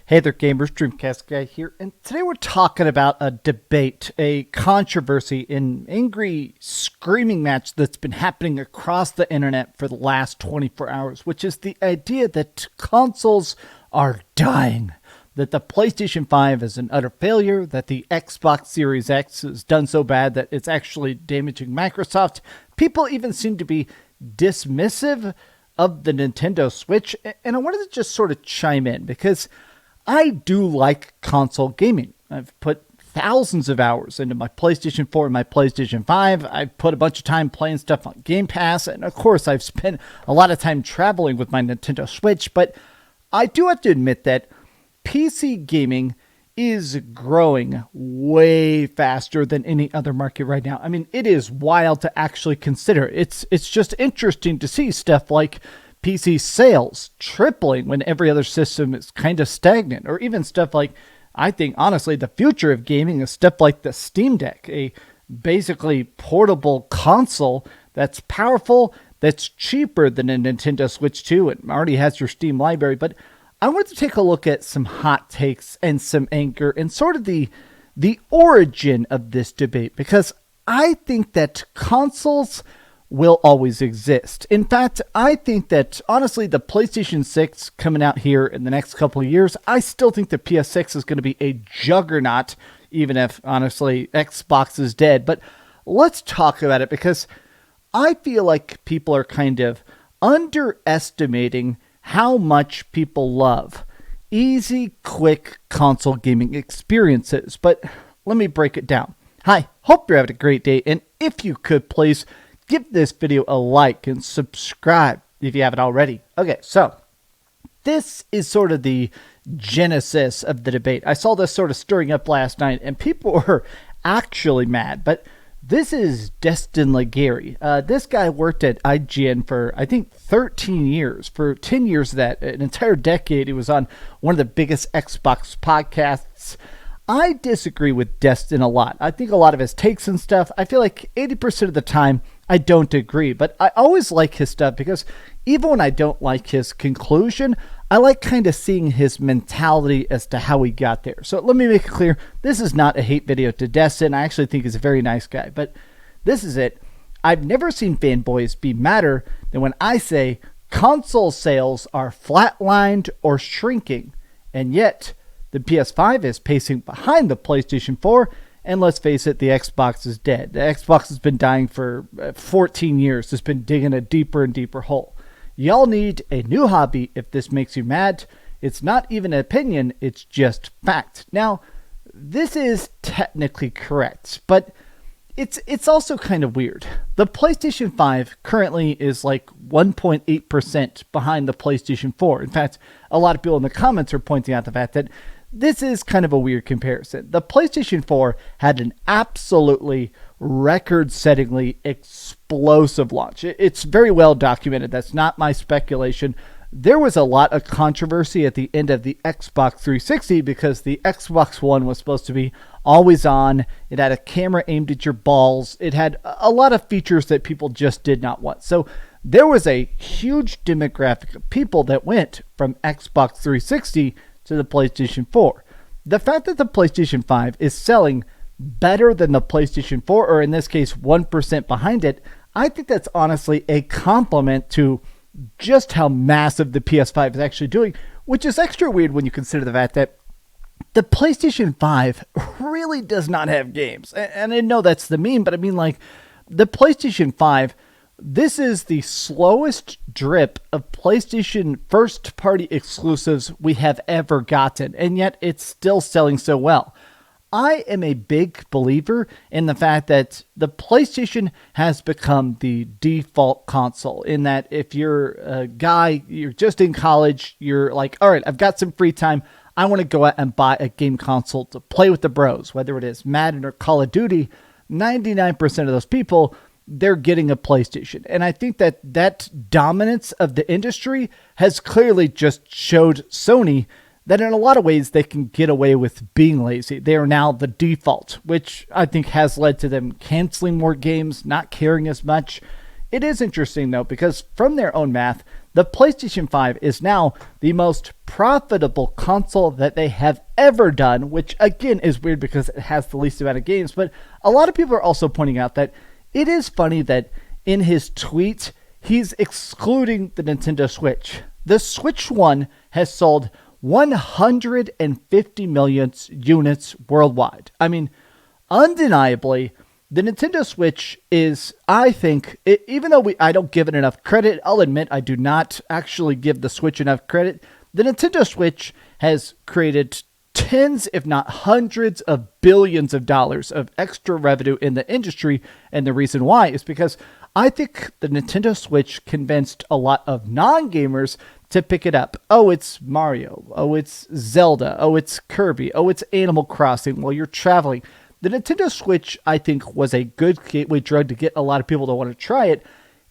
Hey there gamers, Dreamcastguy here, and today we're talking about a debate, a controversy, an angry screaming match that's been happening across the internet for the last 24 hours, which is the idea that consoles are dying, that the PlayStation 5 is an utter failure, that the Xbox Series X has done so bad that it's actually damaging Microsoft. People even seem to be dismissive of the Nintendo Switch, and I wanted to just sort of chime in because I do like console gaming. I've put thousands of hours into my PlayStation 4 and my PlayStation 5. I've put a bunch of time playing stuff on Game Pass, and of course I've spent a lot of time traveling with my Nintendo Switch, but I do have to admit that PC gaming is growing way faster than any other market right now. I mean, it is wild to actually consider. It's just interesting to see stuff like PC sales tripling when every other system is kind of stagnant, or even stuff like, I think honestly the future of gaming is stuff like the Steam Deck, a basically portable console that's powerful, that's cheaper than a Nintendo Switch 2 and already has your Steam library. But I wanted to take a look at some hot takes and some anger and sort of the origin of this debate, because I think that consoles will always exist. In fact, I think that honestly the PlayStation 6 coming out here in the next couple of years, I still think the PS6 is going to be a juggernaut, even if honestly Xbox is dead. But let's talk about it, because I feel like people are kind of underestimating how much people love easy, quick console gaming experiences. But let me break it down. Hi, hope you're having a great day, and if you could please give this video a like and subscribe if you haven't already. Okay, so this is sort of the genesis of the debate. I saw this sort of stirring up last night, and people were actually mad, but this is Destin Legarie. This guy worked at IGN for, I think, 13 years. For 10 years of that, an entire decade, he was on one of the biggest Xbox podcasts. I disagree with Destin a lot. I think a lot of his takes and stuff, I feel like 80% of the time, I don't agree. But I always like his stuff, because even when I don't like his conclusion, I like kind of seeing his mentality as to how he got there. So let me make it clear, this is not a hate video to Destin. I actually think he's a very nice guy. But this is it. I've never seen fanboys be madder than when I say console sales are flatlined or shrinking. And yet, the PS5 is pacing behind the PlayStation 4. And let's face it, the Xbox is dead. The Xbox has been dying for 14 years. It's been digging a deeper and deeper hole. Y'all need a new hobby if this makes you mad. It's not even an opinion, it's just fact. Now, this is technically correct, but it's also kind of weird. The PlayStation 5 currently is like 1.8% behind the PlayStation 4. In fact, a lot of people in the comments are pointing out the fact that this is kind of a weird comparison. The PlayStation 4 had an absolutely record-settingly explosive launch. It's very well documented. That's not my speculation. There was a lot of controversy at the end of the Xbox 360 because the Xbox One was supposed to be always on. It had a camera aimed at your balls. It had a lot of features that people just did not want. So there was a huge demographic of people that went from Xbox 360 to the PlayStation 4. The fact that the PlayStation 5 is selling better than the PlayStation 4, or in this case 1% behind it, I think that's honestly a compliment to just how massive the PS5 is actually doing, which is extra weird when you consider the fact that the PlayStation 5 really does not have games. And I know that's the meme, but I mean, like, the PlayStation 5, this is the slowest drip of PlayStation first-party exclusives we have ever gotten, and yet it's still selling so well. I am a big believer in the fact that the PlayStation has become the default console, in that if you're a guy, you're just in college, you're like, all right, I've got some free time, I want to go out and buy a game console to play with the bros, whether it is Madden or Call of Duty. 99% of those people, they're getting a PlayStation. And I think that that dominance of the industry has clearly just showed Sony that in a lot of ways they can get away with being lazy. They are now the default, which I think has led to them canceling more games, not caring as much. It is interesting though, because from their own math, the PlayStation 5 is now the most profitable console that they have ever done, which again is weird because it has the least amount of games. But a lot of people are also pointing out that it is funny that in his tweet, he's excluding the Nintendo Switch. The Switch 1 has sold 150 million units worldwide. I mean, undeniably, the Nintendo Switch is, I think, even though I don't give it enough credit, I'll admit I do not actually give the Switch enough credit. The Nintendo Switch has created tens, if not hundreds of billions of dollars of extra revenue in the industry. And the reason why is because I think the Nintendo Switch convinced a lot of non-gamers to pick it up. Oh, it's Mario. Oh, it's Zelda. Oh, it's Kirby. Oh, it's Animal Crossing while you're traveling. The Nintendo Switch, I think, was a good gateway drug to get a lot of people to want to try it.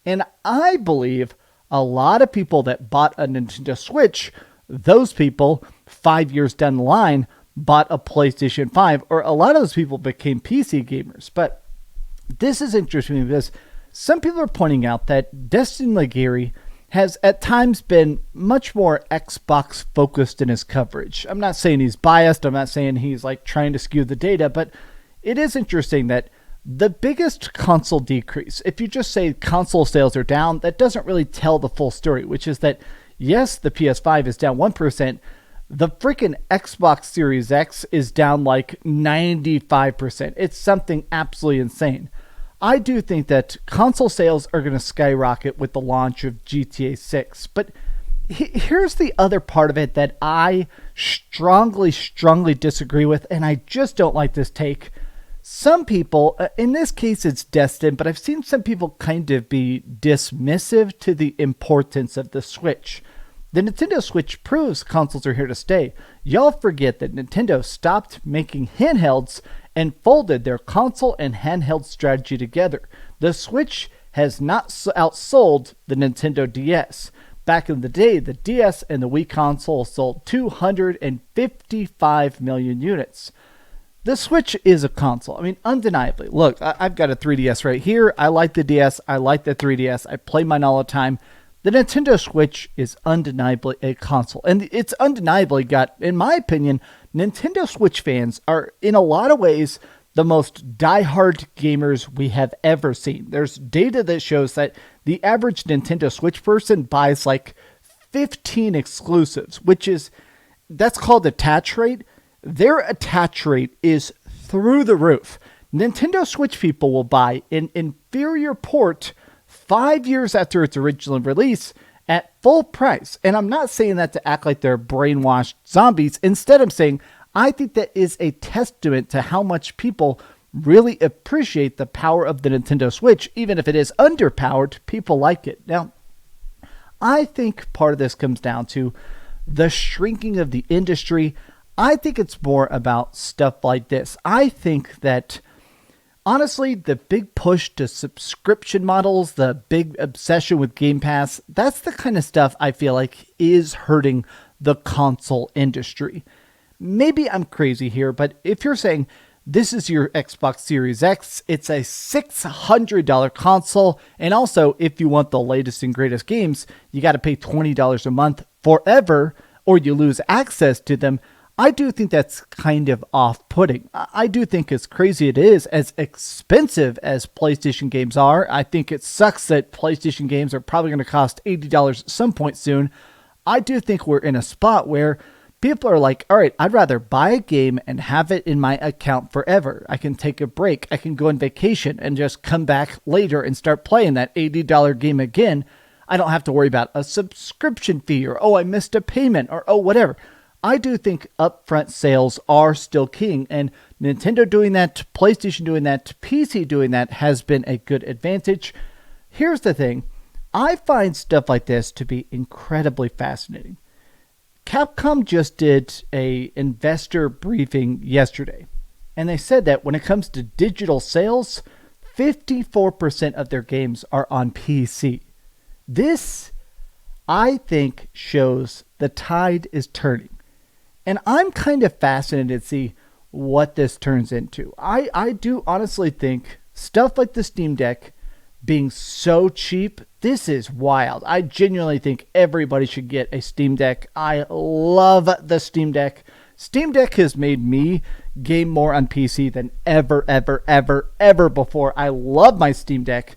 And I believe a lot of people that bought a Nintendo Switch, those people, 5 years down the line, bought a PlayStation 5, or a lot of those people became PC gamers. But this is interesting because some people are pointing out that Destin Legarie has at times been much more Xbox focused in his coverage. I'm not saying he's biased. I'm not saying he's like trying to skew the data, but it is interesting that the biggest console decrease, if you just say console sales are down, that doesn't really tell the full story, which is that, yes, the PS5 is down 1%. The freaking Xbox Series X is down like 95%. It's something absolutely insane. I do think that console sales are going to skyrocket with the launch of GTA 6. But here's the other part of it that I strongly disagree with, and I just don't like this take. Some people, in this case it's Destin, but I've seen some people kind of be dismissive to the importance of the Switch. The Nintendo Switch proves consoles are here to stay. Y'all forget that Nintendo stopped making handhelds and folded their console and handheld strategy together. The Switch has not outsold the Nintendo DS. Back in the day, the DS and the Wii console sold 255 million units. The Switch is a console. I mean, undeniably. Look, I've got a 3DS right here. I like the DS. I like the 3DS. I play mine all the time. The Nintendo Switch is undeniably a console. And it's undeniably got, in my opinion, Nintendo Switch fans are, in a lot of ways, the most diehard gamers we have ever seen. There's data that shows that the average Nintendo Switch person buys like 15 exclusives, that's called attach rate. Their attach rate is through the roof. Nintendo Switch people will buy an inferior port 5 years after its original release at full price. And I'm not saying that to act like they're brainwashed zombies. Instead, I'm saying I think that is a testament to how much people really appreciate the power of the Nintendo Switch. Even if it is underpowered, people like it. Now, I think part of this comes down to the shrinking of the industry. I think it's more about stuff like this. I think that, honestly, the big push to subscription models, the big obsession with Game Pass, that's the kind of stuff I feel like is hurting the console industry. Maybe I'm crazy here, but if you're saying this is your Xbox Series X, it's a $600 console, and also if you want the latest and greatest games, you got to pay $20 a month forever, or you lose access to them. I do think that's kind of off-putting. I do think as crazy it is, as expensive as PlayStation games are, I think it sucks that PlayStation games are probably going to cost $80 at some point soon. I do think we're in a spot where people are like, all right, I'd rather buy a game and have it in my account forever. I can take a break. I can go on vacation and just come back later and start playing that $80 game again. I don't have to worry about a subscription fee or, oh, I missed a payment or, oh, whatever. I do think upfront sales are still king, and Nintendo doing that, PlayStation doing that, PC doing that has been a good advantage. Here's the thing. I find stuff like this to be incredibly fascinating. Capcom just did an investor briefing yesterday, and they said that when it comes to digital sales, 54% of their games are on PC. This, I think, shows the tide is turning. And I'm kind of fascinated to see what this turns into. I do honestly think stuff like the Steam Deck, being so cheap. This is wild. I genuinely think everybody should get a Steam Deck. I love the Steam Deck. Steam Deck has made me game more on PC than ever before. I love my Steam Deck.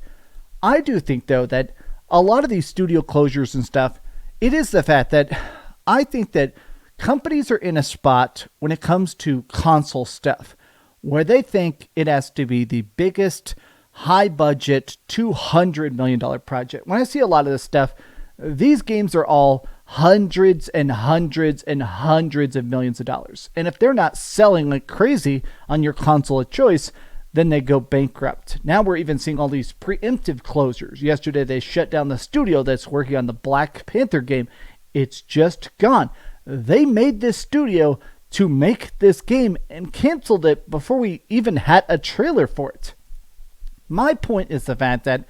I do think, though, that a lot of these studio closures and stuff, it is the fact that I think that companies are in a spot when it comes to console stuff where they think it has to be the biggest, high-budget, $200 million project. When I see a lot of this stuff, these games are all hundreds and hundreds and hundreds of millions of dollars. And if they're not selling like crazy on your console of choice, then they go bankrupt. Now we're even seeing all these preemptive closures. Yesterday they shut down the studio that's working on the Black Panther game. It's just gone. They made this studio to make this game and canceled it before we even had a trailer for it. My point is the fact that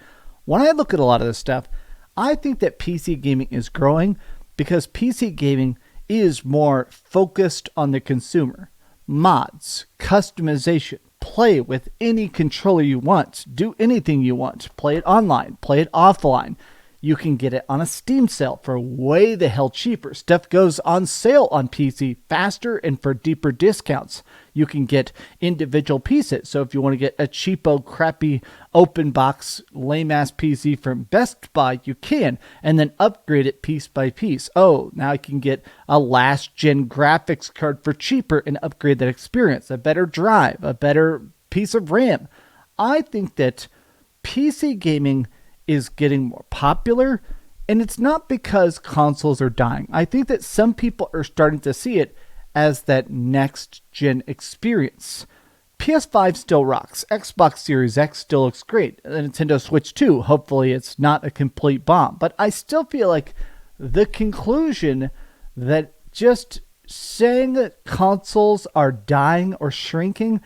when I look at a lot of this stuff, I think that PC gaming is growing because PC gaming is more focused on the consumer. Mods, customization, play with any controller you want, do anything you want, play it online, play it offline. You can get it on a Steam sale for way the hell cheaper. Stuff goes on sale on PC faster and for deeper discounts. You can get individual pieces. So if you want to get a cheapo, crappy, open box, lame ass PC from Best Buy, you can, and then upgrade it piece by piece. Oh, now I can get a last gen graphics card for cheaper and upgrade that experience. A better drive, a better piece of RAM. I think that PC gaming is getting more popular, and it's not because consoles are dying. I think that some people are starting to see it as that next gen experience. PS5 still rocks. Xbox Series X still looks great. The Nintendo Switch 2, hopefully it's not a complete bomb. But I still feel like the conclusion that just saying that consoles are dying or shrinking,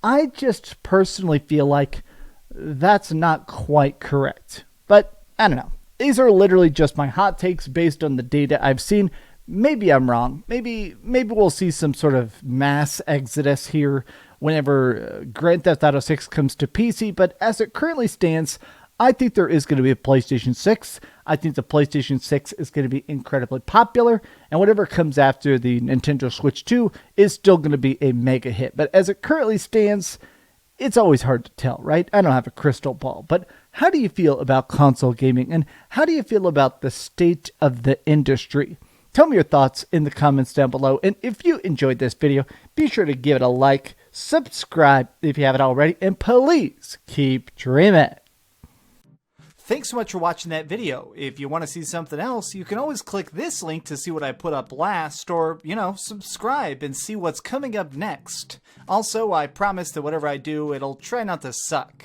I just personally feel like that's not quite correct. But I don't know. These are literally just my hot takes based on the data I've seen. Maybe I'm wrong. Maybe we'll see some sort of mass exodus here whenever Grand Theft Auto 6 comes to PC. But as it currently stands, I think there is going to be a PlayStation 6. I think the PlayStation 6 is going to be incredibly popular. And whatever comes after the Nintendo Switch 2 is still going to be a mega hit. But as it currently stands, it's always hard to tell, right? I don't have a crystal ball. But how do you feel about console gaming? And how do you feel about the state of the industry? Tell me your thoughts in the comments down below. And if you enjoyed this video, be sure to give it a like, subscribe if you haven't already, and please keep dreaming. Thanks so much for watching that video. If you want to see something else, you can always click this link to see what I put up last, or, subscribe and see what's coming up next. Also, I promise that whatever I do, it'll try not to suck.